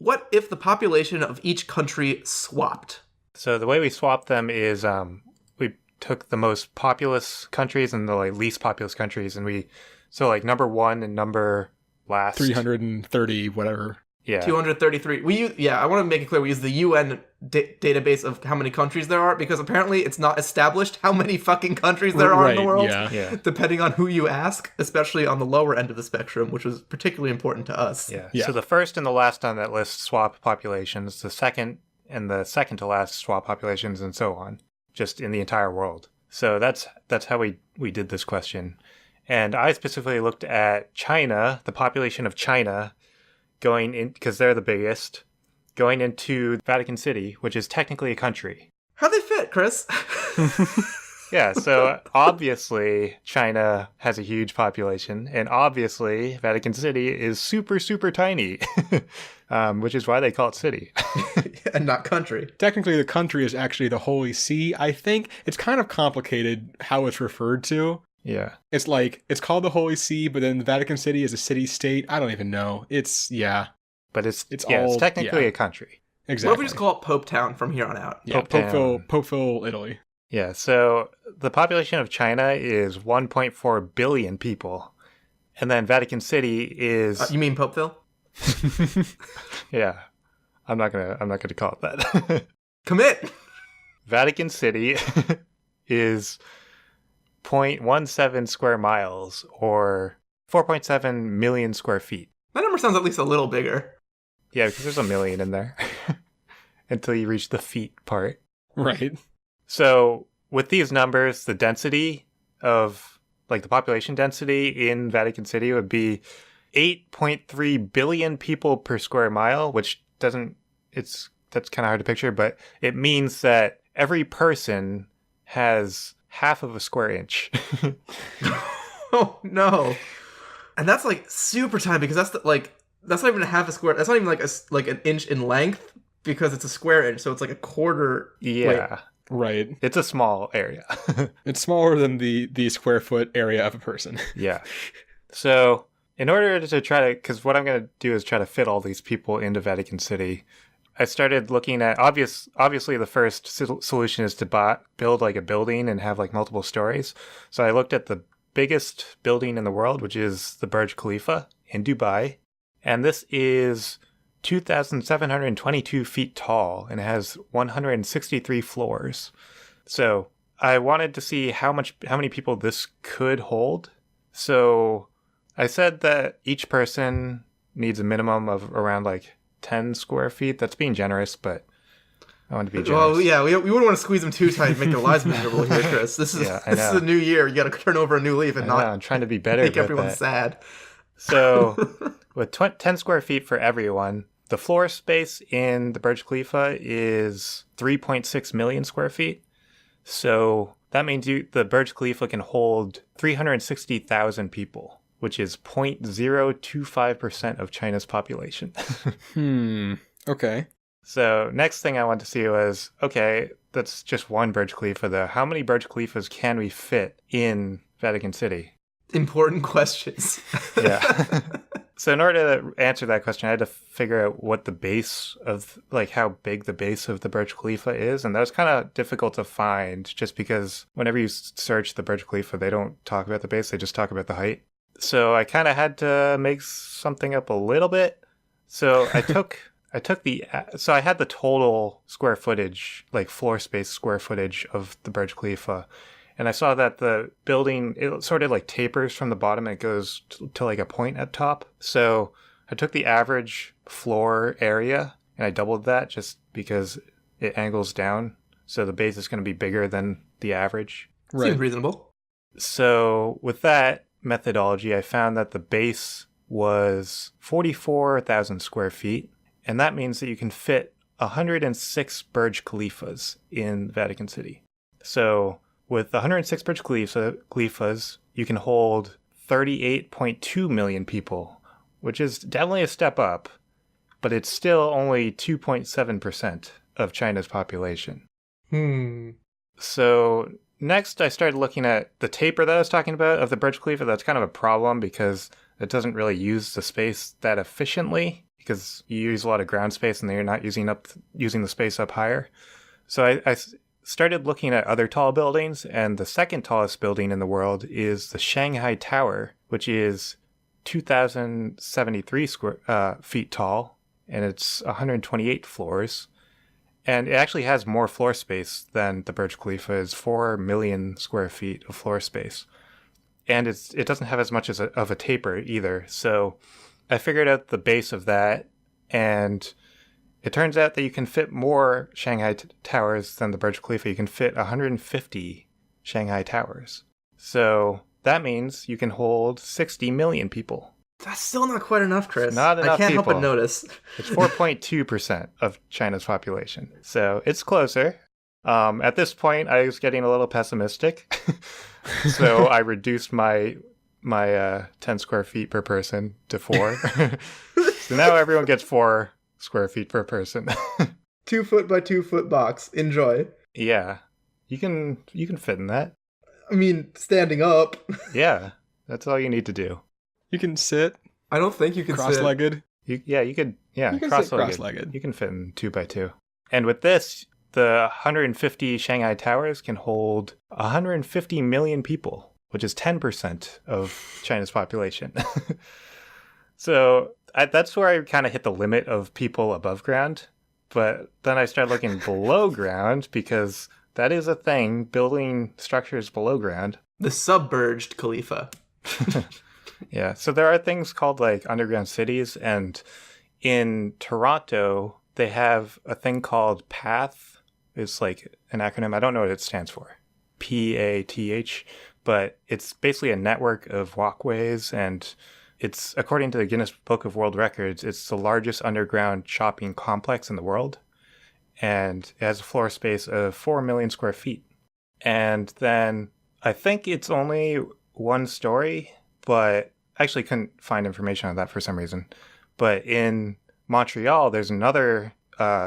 What if the population of each country swapped? So the way we swapped them is we took the most populous countries and the least populous countries, and number one and number last 330 whatever. Yeah. 233. I want to make it clear we use the UN database of how many countries there are, because apparently it's not established how many fucking countries there are in the world, depending on who you ask, especially on the lower end of the spectrum, which was particularly important to us. Yeah. So the first and the last on that list swap populations, the second and the second to last swap populations, and so on, just in the entire world. So that's how we did this question. And I specifically looked at China, the population of China, going in, because they're the biggest, going into Vatican City, which is technically a country. How'd they fit, Chris? Yeah, so obviously China has a huge population, and obviously Vatican City is super, super tiny, which is why they call it city. And not country. Technically, the country is actually the Holy See. I think it's kind of complicated how it's referred to. Yeah. It's called the Holy See, but then the Vatican City is a city-state. I don't even know. But it's technically a country. Exactly. What if we just call it Pope Town from here on out? Yeah, Popeville, Italy. Yeah, so the population of China is 1.4 billion people. And then Vatican City is... you mean Popeville? Yeah. I'm not gonna call it that. Commit! Vatican City is 0.17 square miles, or 4.7 million square feet. That number sounds at least a little bigger. Yeah, because there's a million in there. Until you reach the feet part. Right. So with these numbers, the density of, the population density in Vatican City would be 8.3 billion people per square mile, which that's kind of hard to picture, but it means that every person has half of a square inch. Oh, no. And that's super tiny, because that's not even a half a square. That's not even an inch in length, because it's a square inch, so it's a quarter. Yeah. Right. It's a small area. It's smaller than the square foot area of a person. Yeah. So in order to because what I'm going to do is try to fit all these people into Vatican City, I started looking at, obviously the first solution is to build a building and have multiple stories. So I looked at the biggest building in the world, which is the Burj Khalifa in Dubai. And this is 2,722 feet tall, and it has 163 floors. So I wanted to see how many people this could hold. So I said that each person needs a minimum of around 10 square feet. That's being generous, but I want to be generous. Well, yeah, we wouldn't want to squeeze them too tight and make their lives miserable here, Chris. This is a new year. You got to turn over a new leaf and I'm trying to be better. Make everyone sad. So with 10 square feet for everyone, the floor space in the Burj Khalifa is 3.6 million square feet. So that means the Burj Khalifa can hold 360,000 people, which is 0.025% of China's population. Okay. So next thing I wanted to see was, okay, that's just one Burj Khalifa though. How many Burj Khalifas can we fit in Vatican City? Important questions. Yeah. So in order to answer that question, I had to figure out what the base of, how big the base of the Burj Khalifa is. And that was kind of difficult to find, just because whenever you search the Burj Khalifa, they don't talk about the base, they just talk about the height. So I kind of had to make something up a little bit. So I so I had the total square footage, floor space square footage of the Burj Khalifa. And I saw that the building, it sort of tapers from the bottom and it goes to a point at top. So I took the average floor area and I doubled that just because it angles down. So the base is going to be bigger than the average. Right. Seems reasonable. So with that methodology, I found that the base was 44,000 square feet. And that means that you can fit 106 Burj Khalifas in Vatican City. So with 106 Burj Khalifas, you can hold 38.2 million people, which is definitely a step up, but it's still only 2.7% of China's population. So next, I started looking at the taper that I was talking about of the Burj Khalifa. That's kind of a problem because it doesn't really use the space that efficiently. because you use a lot of ground space and then you're not using the space up higher. So I started looking at other tall buildings, and the second tallest building in the world is the Shanghai Tower, which is 2,073 feet tall, and it's 128 floors. And it actually has more floor space than the Burj Khalifa. Is 4 million square feet of floor space. And it doesn't have as much of a taper either. So I figured out the base of that, and it turns out that you can fit more Shanghai towers than the Burj Khalifa. You can fit 150 Shanghai towers. So that means you can hold 60 million people. That's still not quite enough, Chris. It's not enough I can't people. help but notice. It's 4.2% of China's population. So it's closer. At this point, I was getting a little pessimistic. So I reduced my 10 square feet per person to 4. So now everyone gets 4 square feet per person. 2 foot by 2 foot box. Enjoy. Yeah. You can fit in that. I mean, standing up. Yeah. That's all you need to do. You can sit. I don't think you can cross-legged. You could. Yeah, you can cross-legged. sit cross-legged. You can fit in 2 by 2. And with this, the 150 Shanghai towers can hold 150 million people, which is 10% of China's population. So that's where I kind of hit the limit of people above ground. But then I started looking below ground, because that is a thing, building structures below ground. The submerged Khalifa. Yeah, so there are things called like underground cities, and in Toronto, they have a thing called PATH. It's like an acronym. I don't know what it stands for. PATH, but it's basically a network of walkways, and it's, according to the Guinness Book of World Records, it's the largest underground shopping complex in the world, and it has a floor space of 4 million square feet. And then I think it's only 1 story, but I actually couldn't find information on that for some reason. But in Montreal, there's another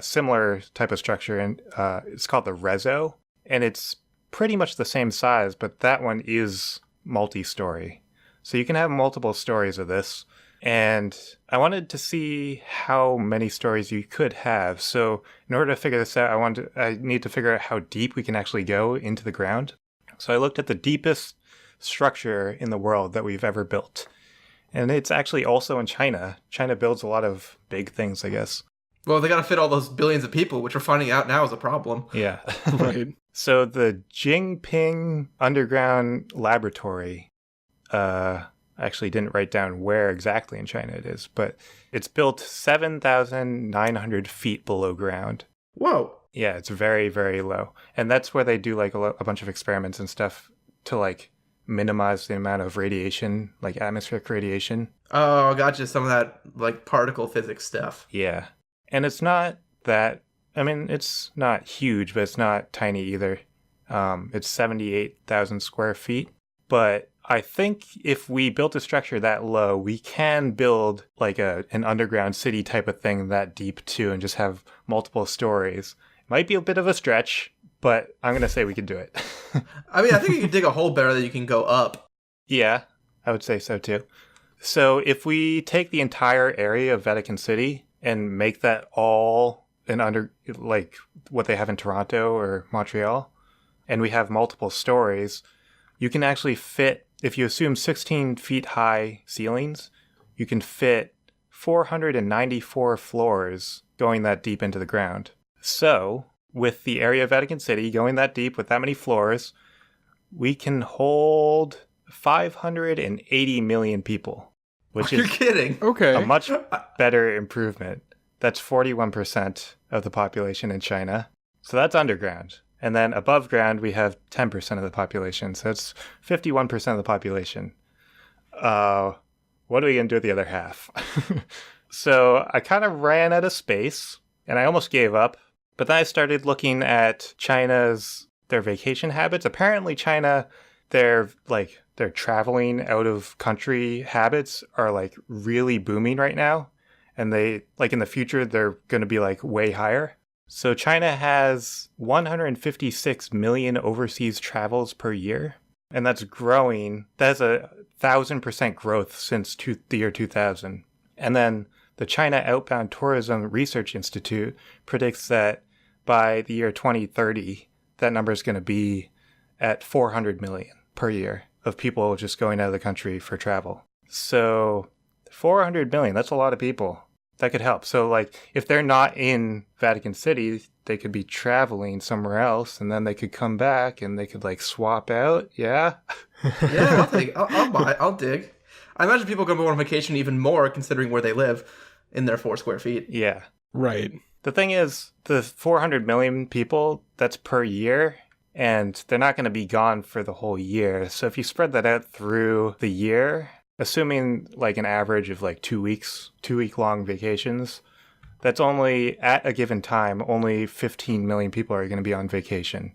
similar type of structure, and it's called the Réseau, and it's pretty much the same size, but that one is multi-story. So you can have multiple stories of this, and I wanted to see how many stories you could have. So in order to figure this out, I need to figure out how deep we can actually go into the ground. So I looked at the deepest structure in the world that we've ever built. And it's actually also in China. China builds a lot of big things, I guess. Well, they got to fit all those billions of people, which we're finding out now is a problem. Yeah. Right. So the Jingping Underground Laboratory, I actually didn't write down where exactly in China it is, but it's built 7,900 feet below ground. Whoa. Yeah, it's very, very low. And that's where they do like a bunch of experiments and stuff to like minimize the amount of radiation, like atmospheric radiation. Oh, gotcha. Some of that like particle physics stuff. Yeah. And it's not that, I mean, it's not huge, but it's not tiny either. It's 78,000 square feet. But I think if we built a structure that low, we can build like an underground city type of thing that deep too, and just have multiple stories. It might be a bit of a stretch, but I'm going to say we can do it. I mean, I think you can dig a hole better than you can go up. Yeah, I would say so too. So if we take the entire area of Vatican City and make that all like what they have in Toronto or Montreal, and we have multiple stories, you can actually fit, if you assume 16 feet high ceilings, you can fit 494 floors going that deep into the ground. So with the area of Vatican City going that deep with that many floors, we can hold 580 million people, which You're is kidding. Okay. a much better improvement. That's 41% of the population in China. So that's underground. And then above ground, we have 10% of the population. So it's 51% of the population. What are we going to do with the other half? So I kind of ran out of space, and I almost gave up. But then I started looking at their vacation habits. Apparently China, their traveling out of country habits are like really booming right now. And they, like in the future, they're going to be like way higher. So China has 156 million overseas travels per year. And that's growing. That's 1,000% growth since the year 2000. And then the the China Outbound Tourism Research Institute predicts that by the year 2030, that number is going to be at 400 million per year of people just going out of the country for travel. So 400 million, that's a lot of people. That could help. So like if they're not in Vatican City, they could be traveling somewhere else, and then they could come back and they could like swap out. Yeah. Yeah, I'll buy. I'll dig. I imagine people can go on vacation even more considering where they live in their 4 square feet. Yeah. Right. The thing is, the 400 million people, that's per year, and they're not going to be gone for the whole year. So if you spread that out through the year, assuming like an average of like 2 weeks, 2-week-long vacations, that's only, at a given time, only 15 million people are going to be on vacation,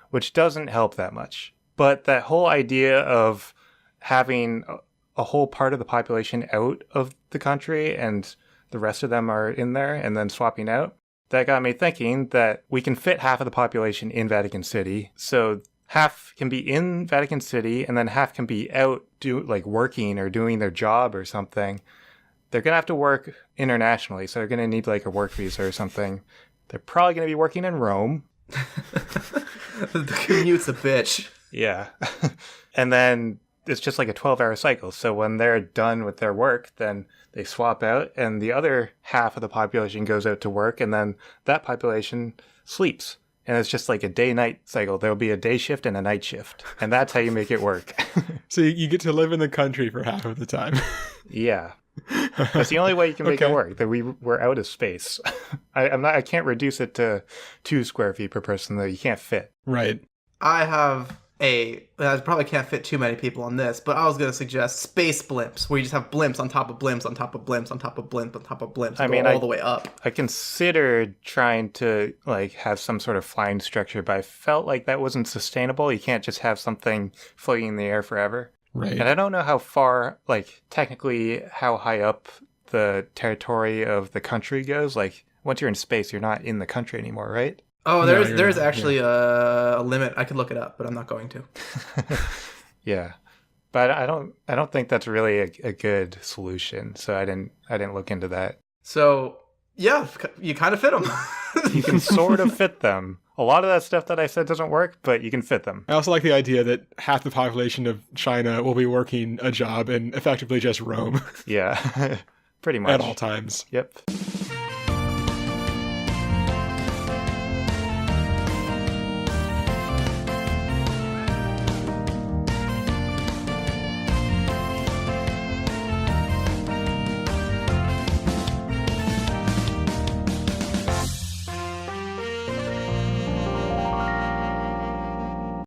which doesn't help that much. But that whole idea of having a whole part of the population out of the country and the rest of them are in there and then swapping out, that got me thinking that we can fit half of the population in Vatican City. So half can be in Vatican City and then half can be out working or doing their job or something. They're going to have to work internationally, so they're going to need like a work visa or something. They're probably going to be working in Rome. The commute's a bitch. Yeah. And then it's just like a 12-hour cycle. So when they're done with their work, then they swap out and the other half of the population goes out to work, and then that population sleeps. And it's just like a day-night cycle. There'll be a day shift and a night shift. And that's how you make it work. So you get to live in the country for half of the time. Yeah. That's the only way you can make it work. That we're out of space. I can't reduce it to 2 square feet per person, though. You can't fit. Right. I probably can't fit too many people on this, but I was going to suggest space blimps, where you just have blimps on top of blimps on top of blimps on top of blimps on top of blimps. All the way up. I considered trying to like have some sort of flying structure, but I felt like that wasn't sustainable. You can't just have something floating in the air forever. Right. And I don't know how far, like technically how high up the territory of the country goes. Like once you're in space, you're not in the country anymore, right? Oh, there's actually a limit. I could look it up, but I'm not going to. Yeah, but I don't think that's really a good solution. So I didn't look into that. So yeah, you kind of fit them. You can sort of fit them. A lot of that stuff that I said doesn't work, but you can fit them. I also like the idea that half the population of China will be working a job in effectively just Rome. Yeah, pretty much at all times. Yep.